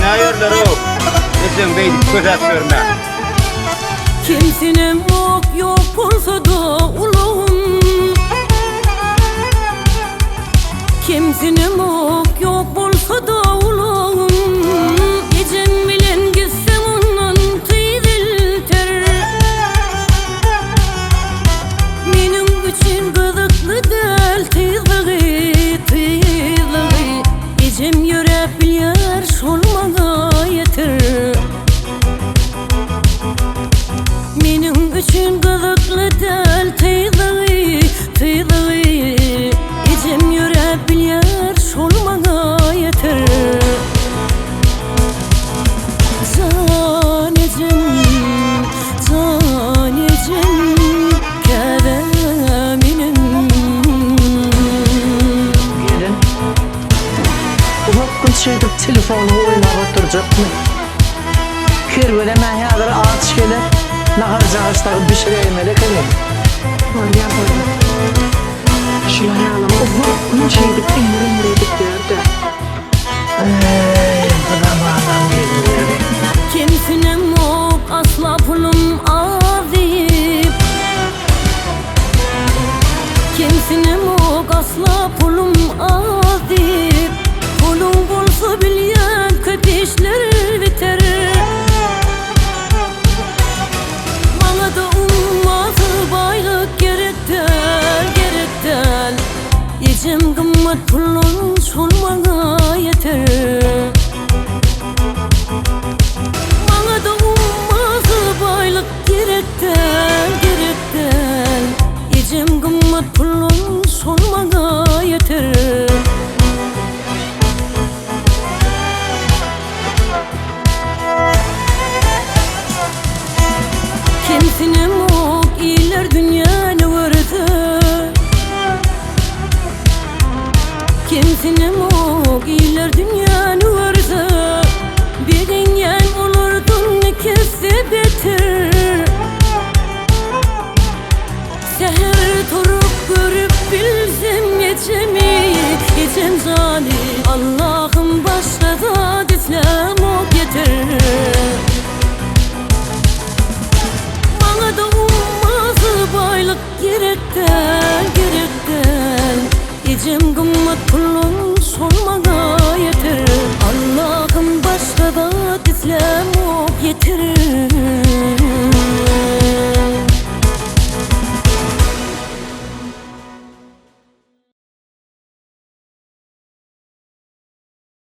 Ne ayırlar o? Esin beydik göz görme. Kimsinem yok olsa da ulağım. Kimsinem yok olsa da ulağım. Gecem bilen gitsem ondan tüydilter. Benim için gıdıklı del tüydilgi. Gecem yürep bilyar şolmağa yeter. Benim için gıdıklı del tüydilgi. Gecem yürep bilyar şolmağa yeter. Zanecim kâdeminim. Gelin. Bu hakkın şeydir telefonu oynayıp oturacakmı? Kervele mehyadır ağaç gelir. Naharcağızda bir şey yemelik elim. Var ya böyle. Şuları ağlama. O hakkın şeydir emredik derdi. Bana bağlam geliyor. Kimsinem yok asla pulum azip. Kimsinem yok asla pulum azip. Pulum olsa bilyen kötü işler biter. Bana da ummazı baylık gerek del. Yecem kımmet pulun şolmağa yeter. Bana da ummazı baylık gerek del. Yecem kımmet pulun şolmağa yeter. Kimsinem yok iyiler dünyanı vardı. Kimsinem yok iyiler dünyanı vardı. Bir dünyan olurdun ikisi beter. Seher durup görüp bilsem geçemi. Geçem